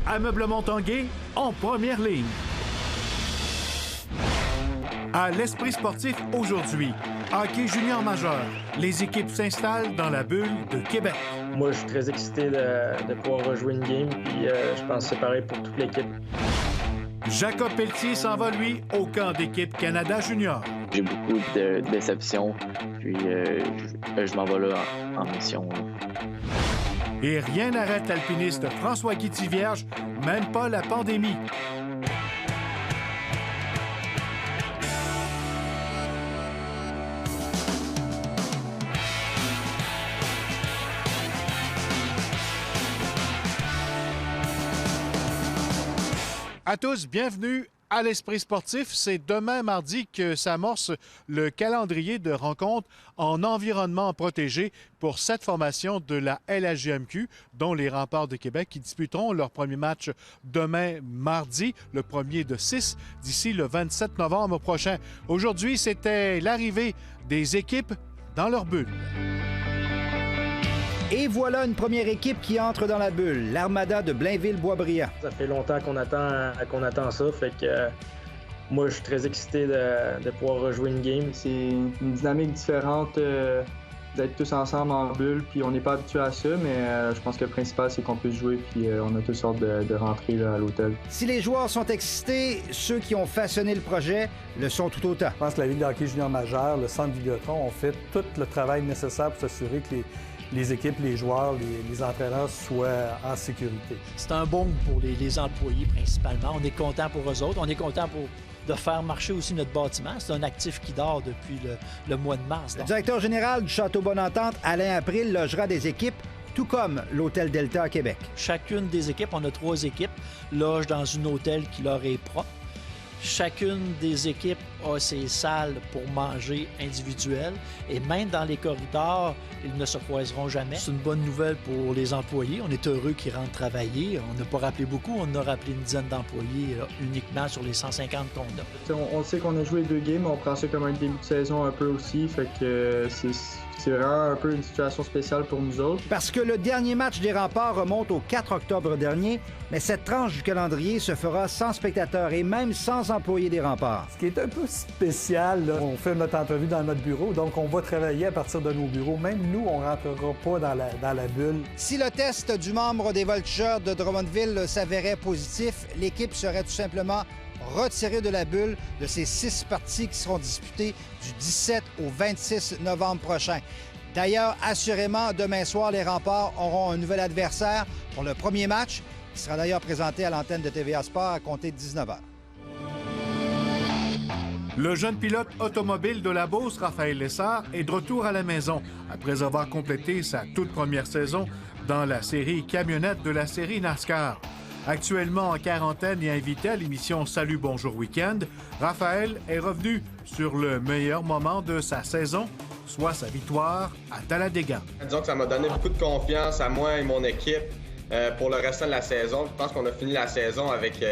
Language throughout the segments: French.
Ameublement Tanguay en première ligne. À l'Esprit sportif aujourd'hui, hockey junior majeur. Les équipes s'installent dans la bulle de Québec. Moi, je suis très excité de pouvoir rejouer une game, puis je pense que c'est pareil pour toute l'équipe. Jacob Pelletier s'en va, lui, au camp d'équipe Canada Junior. J'ai beaucoup de déceptions, puis je m'en vais là en mission. Et rien n'arrête l'alpiniste François Guitty-Vierge, même pas la pandémie. À tous, bienvenue à l'Esprit sportif. C'est demain mardi que s'amorce le calendrier de rencontres en environnement protégé pour 7 formations de la LHJMQ, dont les Remparts de Québec, qui disputeront leur premier match demain mardi, le premier de 6, d'ici le 27 novembre prochain. Aujourd'hui, c'était l'arrivée des équipes dans leur bulle. Et voilà une première équipe qui entre dans la bulle, l'Armada de Blainville-Boisbriand. Ça fait longtemps qu'on attend ça, fait que moi, je suis très excité de pouvoir rejouer une game. C'est une dynamique différente d'être tous ensemble en bulle, puis on n'est pas habitué à ça, mais je pense que le principal, c'est qu'on puisse jouer, puis on a toutes sortes de rentrer là, à l'hôtel. Si les joueurs sont excités, ceux qui ont façonné le projet le sont tout autant. Je pense que la Ligue de hockey junior majeur, le Centre Vidéotron ont fait tout le travail nécessaire pour s'assurer que les équipes, les joueurs, les entraîneurs soient en sécurité. C'est un bon pour les employés principalement. On est content pour eux autres. On est content de faire marcher aussi notre bâtiment. C'est un actif qui dort depuis le mois de mars. Le directeur général du Château Bonne-Entente, Alain April, logera des équipes, tout comme l'Hôtel Delta à Québec. Chacune des équipes, on a 3 équipes, loge dans un hôtel qui leur est propre. Chacune des équipes a ses salles pour manger individuelles et même dans les corridors, ils ne se croiseront jamais. C'est une bonne nouvelle pour les employés. On est heureux qu'ils rentrent travailler. On n'a pas rappelé beaucoup. On a rappelé une dizaine d'employés uniquement sur les 150 qu'on a. On sait qu'on a joué 2 games, on prend ça comme un début de saison un peu aussi, fait que c'est vraiment un peu une situation spéciale pour nous autres. Parce que le dernier match des Remparts remonte au 4 octobre dernier, mais cette tranche du calendrier se fera sans spectateurs et même sans employés des Remparts. Ce qui est un peu spécial, là, on fait notre entrevue dans notre bureau, donc on va travailler à partir de nos bureaux. Même nous, on ne rentrera pas dans la bulle. Si le test du membre des Voltigeurs de Drummondville s'avérait positif, l'équipe serait tout simplement retirée de la bulle de ces 6 parties qui seront disputées du 17 au 26 novembre prochain. D'ailleurs, assurément, demain soir, les Remparts auront un nouvel adversaire pour le premier match, qui sera d'ailleurs présenté à l'antenne de TVA Sport à compter de 19h. Le jeune pilote automobile de la Beauce, Raphaël Lessard, est de retour à la maison après avoir complété sa toute première saison dans la série camionnette de la série NASCAR. Actuellement en quarantaine et invité à l'émission Salut Bonjour Week-end, Raphaël est revenu sur le meilleur moment de sa saison, soit sa victoire à Talladega. Disons que ça m'a donné beaucoup de confiance à moi et mon équipe pour le restant de la saison. Je pense qu'on a fini la saison avec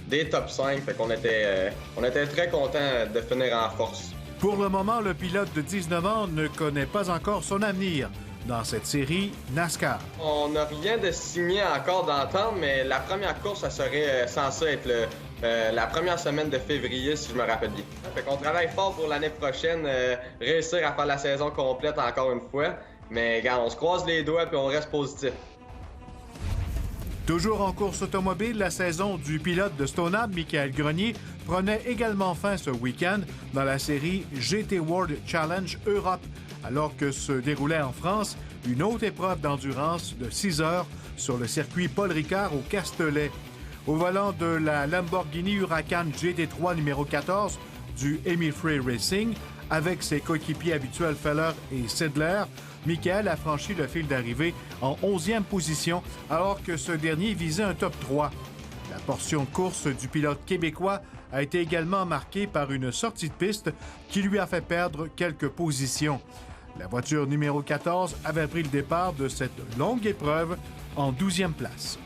des top 5, fait qu'on était très contents de finir en force. Pour le moment, le pilote de 19 ans ne connaît pas encore son avenir dans cette série NASCAR. On n'a rien de signé encore d'entente, mais la première course, ça serait censé être la première semaine de février, si je me rappelle bien. Fait qu'on travaille fort pour l'année prochaine, réussir à faire la saison complète encore une fois. Mais regarde, on se croise les doigts et on reste positif. Toujours en course automobile, la saison du pilote de Stoneham, Michael Grenier, prenait également fin ce week-end dans la série GT World Challenge Europe, alors que se déroulait en France une autre épreuve d'endurance de 6 heures sur le circuit Paul Ricard au Castellet. Au volant de la Lamborghini Huracan GT3 numéro 14 du Emil Frey Racing, avec ses coéquipiers habituels Feller et Sedler, Michael a franchi le fil d'arrivée en 11e position, alors que ce dernier visait un top 3. La portion de course du pilote québécois a été également marquée par une sortie de piste qui lui a fait perdre quelques positions. La voiture numéro 14 avait pris le départ de cette longue épreuve en 12e place.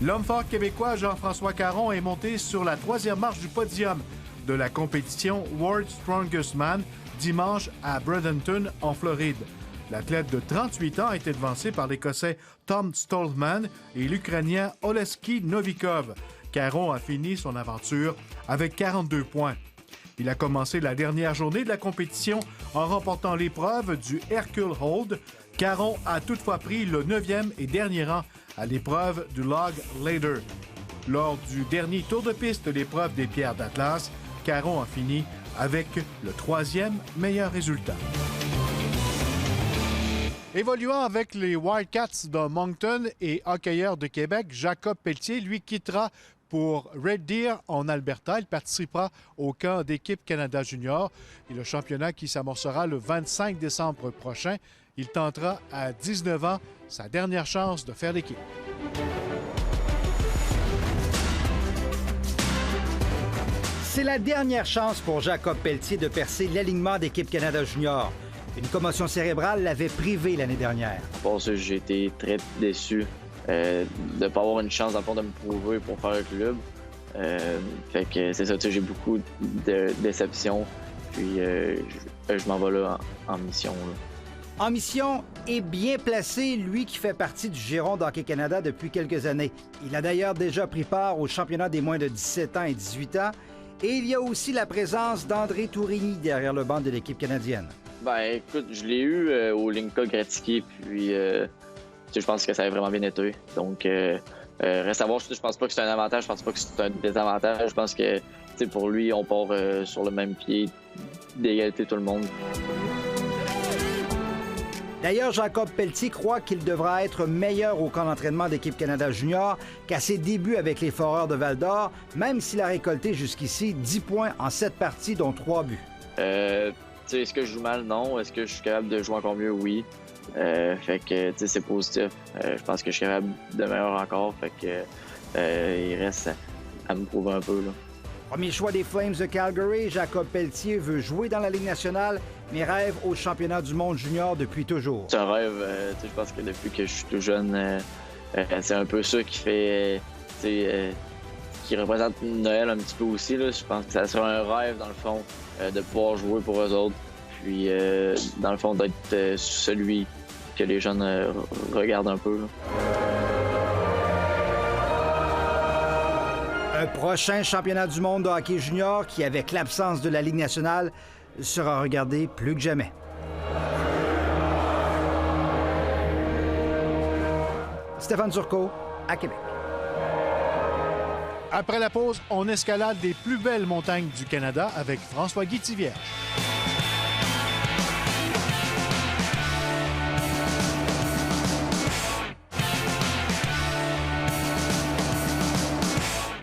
L'homme fort québécois Jean-François Caron est monté sur la 3e marche du podium de la compétition World's Strongest Man dimanche à Bradenton, en Floride. L'athlète de 38 ans a été devancé par l'Écossais Tom Stolman et l'Ukrainien Oleksiy Novikov. Caron a fini son aventure avec 42 points. Il a commencé la dernière journée de la compétition en remportant l'épreuve du Hercule Hold. Caron a toutefois pris le 9e et dernier rang à l'épreuve du Log Ladder. Lors du dernier tour de piste de l'épreuve des pierres d'Atlas, Caron a fini avec le 3e meilleur résultat. Évoluant avec les Wildcats de Moncton et hockeyeur de Québec, Jacob Pelletier, lui, quittera pour Red Deer en Alberta. Il participera au camp d'équipe Canada Junior et le championnat qui s'amorcera le 25 décembre prochain. Il tentera à 19 ans sa dernière chance de faire l'équipe. C'est la dernière chance pour Jacob Pelletier de percer l'alignement d'équipe Canada Junior. Une commotion cérébrale l'avait privé l'année dernière. Pour ça, j'ai été très déçu de ne pas avoir une chance dans le fond de me prouver pour faire le club. Fait que c'est ça, j'ai beaucoup de déceptions. Puis je m'en vais là en mission. Là. En mission et bien placé, lui qui fait partie du giron d'Hockey Canada depuis quelques années. Il a d'ailleurs déjà pris part au championnat des moins de 17 ans et 18 ans. Et il y a aussi la présence d'André Tourigny derrière le banc de l'équipe canadienne. Ben écoute, je l'ai eu au Linka Gretzky, puis je pense que ça a vraiment bien été. Donc, reste à voir, je pense pas que c'est un avantage, je pense pas que c'est un désavantage. Je pense que pour lui, on part sur le même pied d'égalité tout le monde. D'ailleurs, Jacob Pelletier croit qu'il devra être meilleur au camp d'entraînement d'équipe Canada Junior qu'à ses débuts avec les Foreurs de Val-d'Or, même s'il a récolté jusqu'ici 10 points en 7 parties, dont 3 buts. Est-ce que je joue mal? Non. Est-ce que je suis capable de jouer encore mieux? Oui. Fait que c'est positif. Je pense que je suis capable de meilleur encore. Fait que il reste à me prouver un peu. Là. Premier choix des Flames de Calgary, Jacob Pelletier veut jouer dans la Ligue nationale, mais rêve au championnat du monde junior depuis toujours. C'est un rêve. Je pense que depuis que je suis tout jeune, c'est un peu ça qui fait... qui représente Noël un petit peu aussi. Là. Je pense que ça serait un rêve, dans le fond, de pouvoir jouer pour eux autres. Puis, dans le fond, d'être celui que les jeunes regardent un peu. Là. Un prochain championnat du monde de hockey junior qui, avec l'absence de la Ligue nationale, sera regardé plus que jamais. Stéphane Turcot, à Québec. Après la pause, on escalade les plus belles montagnes du Canada avec François-Guy Tivierge.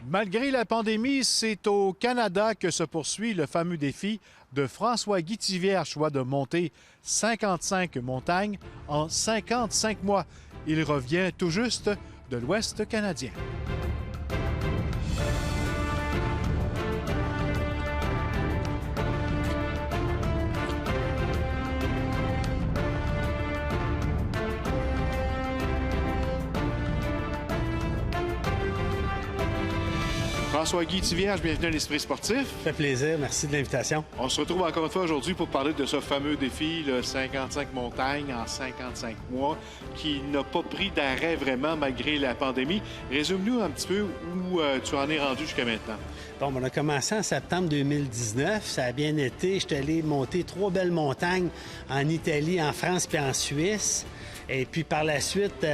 Malgré la pandémie, c'est au Canada que se poursuit le fameux défi de François-Guy Tivierge, soit de monter 55 montagnes en 55 mois. Il revient tout juste de l'Ouest canadien. François-Guy Tivierge, bienvenue à l'Esprit sportif. Ça fait plaisir, merci de l'invitation. On se retrouve encore une fois aujourd'hui pour parler de ce fameux défi, le 55 montagnes en 55 mois, qui n'a pas pris d'arrêt vraiment malgré la pandémie. Résume-nous un petit peu où tu en es rendu jusqu'à maintenant. Bon, on a commencé en septembre 2019, ça a bien été. Je suis allé monter 3 belles montagnes en Italie, en France puis en Suisse. Et puis par la suite...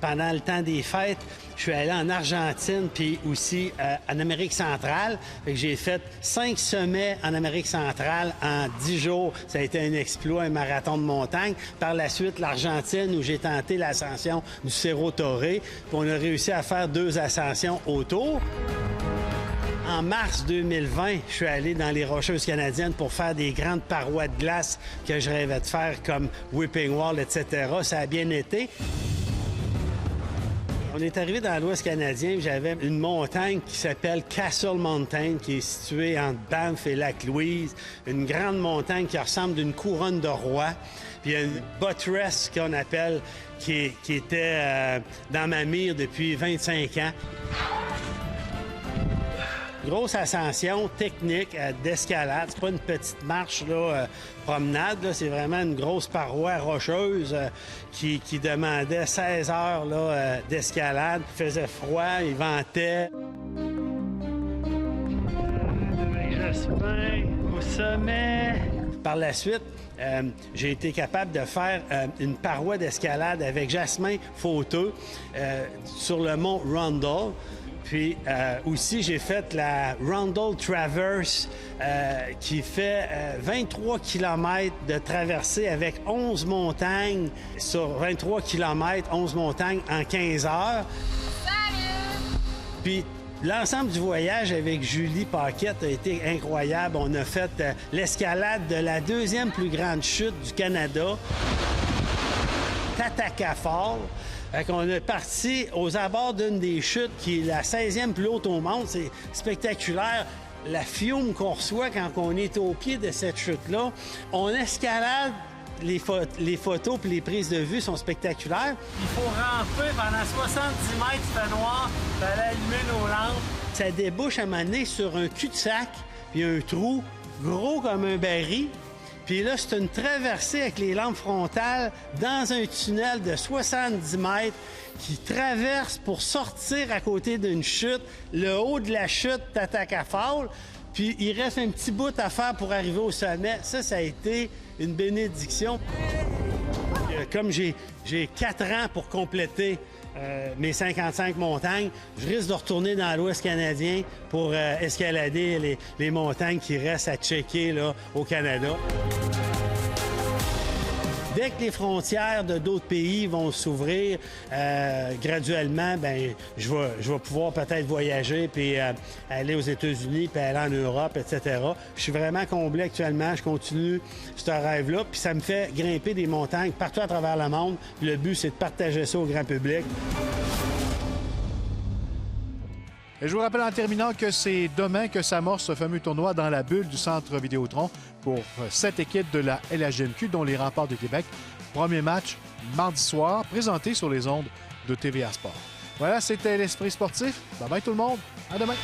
pendant le temps des fêtes, je suis allé en Argentine puis aussi en Amérique centrale. J'ai fait 5 sommets en Amérique centrale en 10 jours. Ça a été un exploit, un marathon de montagne. Par la suite, l'Argentine, où j'ai tenté l'ascension du Cerro Torre. Puis on a réussi à faire 2 ascensions autour. En mars 2020, je suis allé dans les Rocheuses canadiennes pour faire des grandes parois de glace que je rêvais de faire, comme Whipping Wall, etc. Ça a bien été. On est arrivé dans l'Ouest canadien, j'avais une montagne qui s'appelle Castle Mountain, qui est située entre Banff et Lac-Louise. Une grande montagne qui ressemble d'une couronne de roi. Puis il y a une buttress qu'on appelle, qui était dans ma mire depuis 25 ans. grosse ascension technique d'escalade. C'est pas une petite marche là, promenade, là. C'est vraiment une grosse paroi rocheuse qui demandait 16 heures là, d'escalade. Il faisait froid, il ventait. Jasmin au sommet. Par la suite, j'ai été capable de faire une paroi d'escalade avec Jasmin Fauteux sur le mont Rundle. Puis aussi, j'ai fait la Rundle Traverse qui fait 23 km de traversée avec 11 montagnes sur 23 km, 11 montagnes en 15 heures. Salut! Puis l'ensemble du voyage avec Julie Paquette a été incroyable. On a fait l'escalade de la deuxième plus grande chute du Canada, Tataka Fall. On est parti aux abords d'une des chutes qui est la 16e plus haute au monde. C'est spectaculaire. La fiume qu'on reçoit quand on est au pied de cette chute-là. On escalade. Les photos et les prises de vue sont spectaculaires. Il faut ramper pendant 70 mètres, il fait noir, il fallait allumer nos lampes. Ça débouche à un moment donné sur un cul-de-sac, puis un trou gros comme un baril. Puis là, c'est une traversée avec les lampes frontales dans un tunnel de 70 mètres qui traverse pour sortir à côté d'une chute, le haut de la chute Tataka Fall. Puis il reste un petit bout à faire pour arriver au sommet. Ça a été une bénédiction. Comme j'ai 4 ans pour compléter mes 55 montagnes, je risque de retourner dans l'Ouest canadien pour escalader les montagnes qui restent à checker là, au Canada. Dès que les frontières de d'autres pays vont s'ouvrir graduellement, bien, je vais pouvoir peut-être voyager puis aller aux États-Unis puis aller en Europe, etc. Je suis vraiment comblé actuellement. Je continue ce rêve-là. Puis ça me fait grimper des montagnes partout à travers le monde. Puis le but, c'est de partager ça au grand public. Et je vous rappelle en terminant que c'est demain que s'amorce ce fameux tournoi dans la bulle du Centre Vidéotron pour 7 équipes de la LHJMQ, dont les Remparts de Québec. Premier match mardi soir, présenté sur les ondes de TVA Sport. Voilà, c'était l'Esprit sportif. Bye bye tout le monde. À demain.